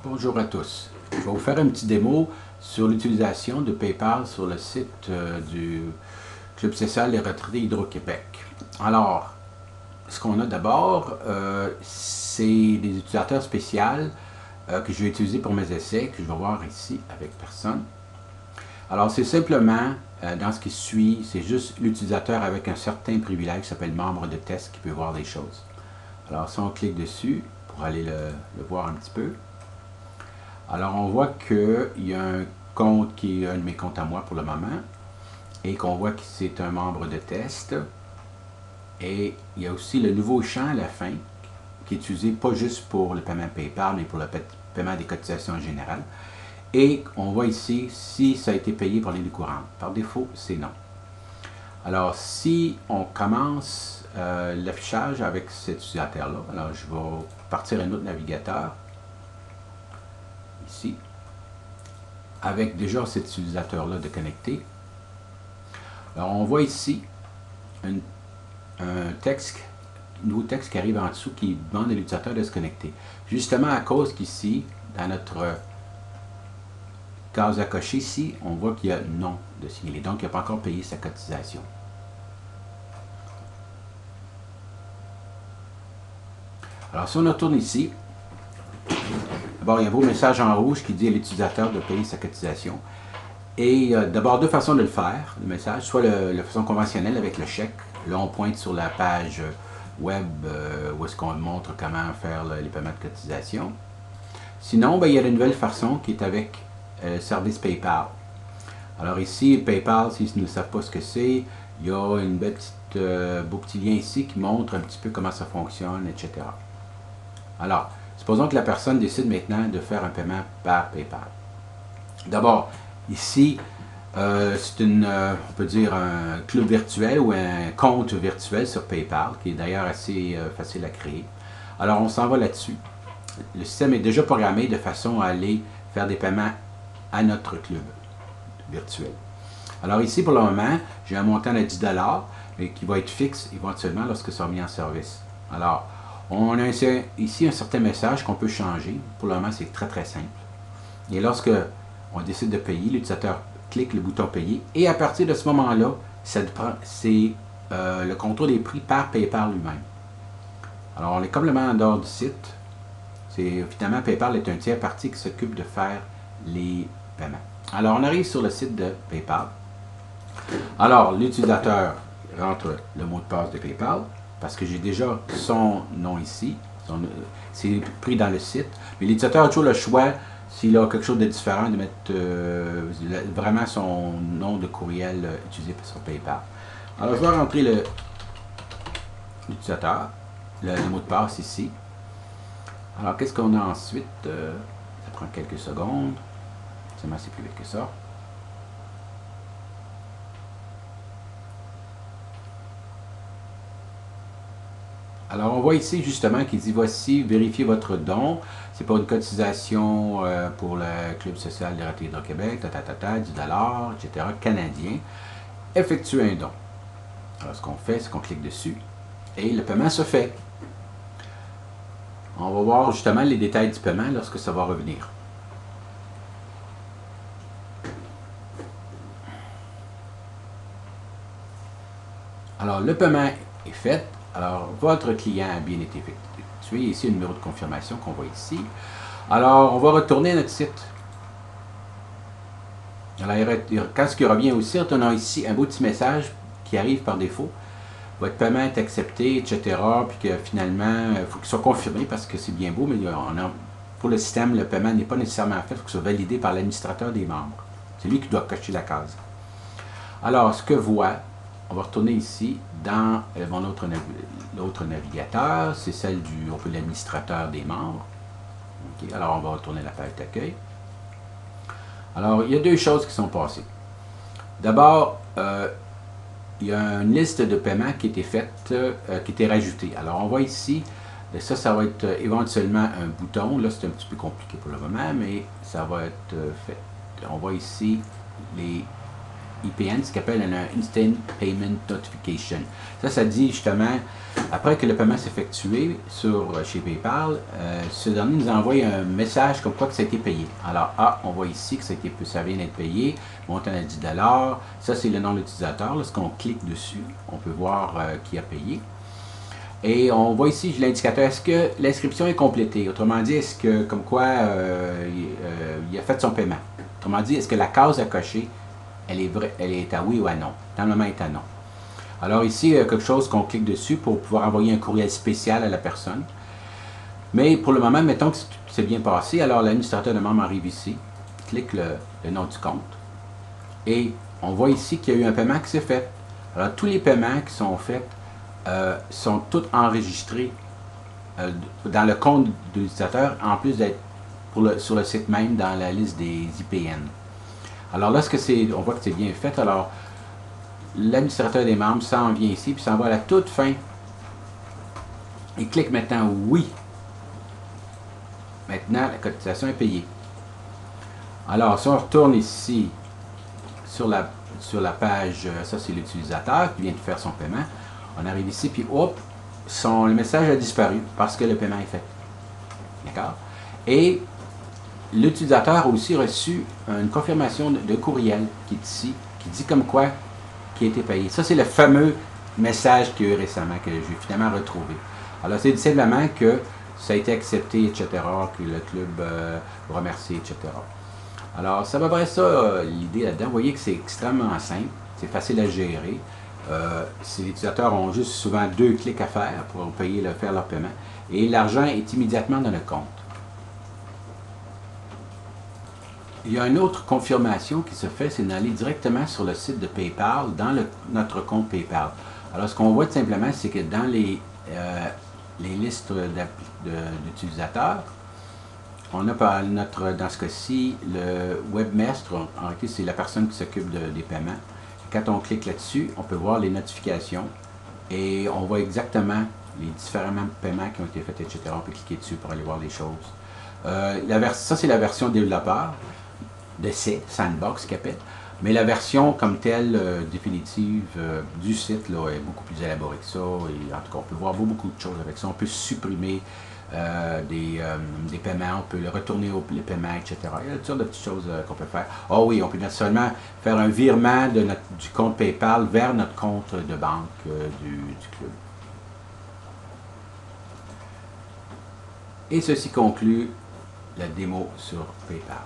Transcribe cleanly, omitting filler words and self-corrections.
Bonjour à tous. Je vais vous faire un petit démo sur l'utilisation de PayPal sur le site du Club social des retraités Hydro-Québec. Alors, ce qu'on a d'abord, c'est des utilisateurs spéciaux que je vais utiliser pour mes essais, que je vais voir ici avec personne. Alors, c'est simplement, dans ce qui suit, c'est juste l'utilisateur avec un certain privilège qui s'appelle membre de test qui peut voir des choses. Alors, si on clique dessus pour aller le voir un petit peu, alors on voit qu'il y a un compte qui est un de mes comptes à moi pour le moment et qu'on voit que c'est un membre de test. Et il y a aussi le nouveau champ à la fin qui est utilisé pas juste pour le paiement PayPal, mais pour le paiement des cotisations en général. Et on voit ici si ça a été payé par l'année courante. Par défaut, c'est non. Alors, si on commence l'affichage avec cet utilisateur-là, alors je vais partir à un autre navigateur, ici, avec déjà cet utilisateur-là de connecter. Alors, on voit ici un texte, nouveau texte qui arrive en dessous qui demande à l'utilisateur de se connecter. Justement à cause qu'ici, dans notre case à cocher ici, on voit qu'il y a non de signaler. Donc, il n'a pas encore payé sa cotisation. Alors, si on retourne ici, d'abord, il y a un beau message en rouge qui dit à l'utilisateur de payer sa cotisation. Et il y a d'abord deux façons de le faire, le message. Soit la façon conventionnelle avec le chèque. Là, on pointe sur la page web où est-ce qu'on montre comment faire les paiements de cotisation. Sinon, ben, il y a une nouvelle façon qui est avec le service PayPal. Alors ici, PayPal, s'ils ne savent pas ce que c'est, il y a une beau petit lien ici qui montre un petit peu comment ça fonctionne, etc. Alors, supposons que la personne décide maintenant de faire un paiement par PayPal. D'abord, ici, c'est on peut dire un club virtuel ou un compte virtuel sur PayPal, qui est d'ailleurs assez facile à créer. Alors, on s'en va là-dessus. Le système est déjà programmé de façon à aller faire des paiements à notre club virtuel. Alors ici, pour le moment, j'ai un montant de 10 $, mais qui va être fixe éventuellement lorsque ça sera mis en service. Alors, on a ici un certain message qu'on peut changer. Pour le moment, c'est très très simple. Et lorsque on décide de payer, l'utilisateur clique le bouton payer et à partir de ce moment-là, c'est le contrôle des prix par PayPal lui-même. Alors, on est complètement en dehors du site. Finalement, PayPal est un tiers parti qui s'occupe de faire les paiements. Alors, on arrive sur le site de PayPal. Alors, l'utilisateur rentre le mot de passe de PayPal parce que j'ai déjà son nom ici. C'est pris dans le site. Mais l'utilisateur a toujours le choix, s'il a quelque chose de différent, de mettre vraiment son nom de courriel utilisé sur PayPal. Alors, je vais rentrer l'utilisateur, le mot de passe ici. Alors, qu'est-ce qu'on a ensuite? Ça prend quelques secondes. Seulement, c'est plus vite que ça. Alors, on voit ici justement qu'il dit voici, vérifiez votre don. C'est pas une cotisation pour le Club social des retraités Hydro-Québec, 10 $, etc., canadien. Effectuez un don. Alors, ce qu'on fait, c'est qu'on clique dessus et le paiement se fait. On va voir justement les détails du paiement lorsque ça va revenir. Alors, le paiement est fait. Alors, votre client a bien été effectué. Ici, le numéro de confirmation qu'on voit ici. Alors, on va retourner à notre site. Alors, quand ce qui revient au site, on a ici un beau petit message qui arrive par défaut. Votre paiement est accepté, etc. Puis que finalement, il faut qu'il soit confirmé parce que c'est bien beau, mais pour le système, le paiement n'est pas nécessairement fait. Il faut qu'il soit validé par l'administrateur des membres. C'est lui qui doit cocher la case. Alors, ce que voit, on va retourner ici dans l'autre navigateur. C'est celle on peut l'administrateur des membres. Okay. Alors, on va retourner à la page d'accueil. Alors, il y a deux choses qui sont passées. D'abord, il y a une liste de paiements qui a été faite, qui a été rajoutée. Alors, on voit ici, ça va être éventuellement un bouton. Là, c'est un petit peu compliqué pour le moment, mais ça va être fait. On voit ici les IPN, ce qu'on appelle un Instant Payment Notification. Ça dit justement, après que le paiement s'est effectué chez PayPal, ce dernier nous envoie un message comme quoi que ça a été payé. Alors, on voit ici que ça vient d'être payé, montant à 10 $. Ça, c'est le nom de l'utilisateur. Lorsqu'on clique dessus, on peut voir qui a payé. Et on voit ici l'indicateur, est-ce que l'inscription est complétée? Autrement dit, est-ce que, comme quoi, il a fait son paiement? Autrement dit, est-ce que la case à cocher, elle est à oui ou à non? Dans le moment, elle est à non. Alors ici, il y a quelque chose qu'on clique dessus pour pouvoir envoyer un courriel spécial à la personne. Mais pour le moment, mettons que c'est bien passé, alors l'administrateur de membre arrive ici, clique le nom du compte, et on voit ici qu'il y a eu un paiement qui s'est fait. Alors tous les paiements qui sont faits sont tous enregistrés dans le compte de l'utilisateur, en plus d'être sur le site même dans la liste des IPN. Alors lorsque on voit que c'est bien fait, alors l'administrateur des membres s'en vient ici, puis s'en va à la toute fin. Il clique maintenant oui. Maintenant, la cotisation est payée. Alors, si on retourne ici sur la page, ça c'est l'utilisateur qui vient de faire son paiement. On arrive ici, puis hop, le message a disparu parce que le paiement est fait. D'accord? Et l'utilisateur a aussi reçu une confirmation de courriel qui est ici, qui dit comme quoi qui a été payé. Ça, c'est le fameux message qu'il y a eu récemment, que j'ai finalement retrouvé. Alors, c'est simplement que ça a été accepté, etc., que le club remercie, etc. Alors, c'est à peu près ça, l'idée là-dedans. Vous voyez que c'est extrêmement simple, c'est facile à gérer. Les utilisateurs ont juste souvent 2 clics à faire pour faire leur paiement. Et l'argent est immédiatement dans le compte. Il y a une autre confirmation qui se fait, c'est d'aller directement sur le site de PayPal, dans notre compte PayPal. Alors, ce qu'on voit tout simplement, c'est que dans les listes d'utilisateurs, on a dans ce cas-ci, le webmaster, en réalité, c'est la personne qui s'occupe des paiements. Et quand on clique là-dessus, on peut voir les notifications et on voit exactement les différents paiements qui ont été faits, etc. On peut cliquer dessus pour aller voir les choses. Ça, c'est la version développeur. D'essai, sandbox qui appelle. Mais la version comme telle, définitive du site là, est beaucoup plus élaborée que ça. Et en tout cas, on peut voir beaucoup de choses avec ça. On peut supprimer des paiements, on peut retourner les paiements, etc. Il y a toutes sortes de petites choses qu'on peut faire. Oh oui, on peut naturellement faire un virement du compte PayPal vers notre compte de banque du club. Et ceci conclut la démo sur PayPal.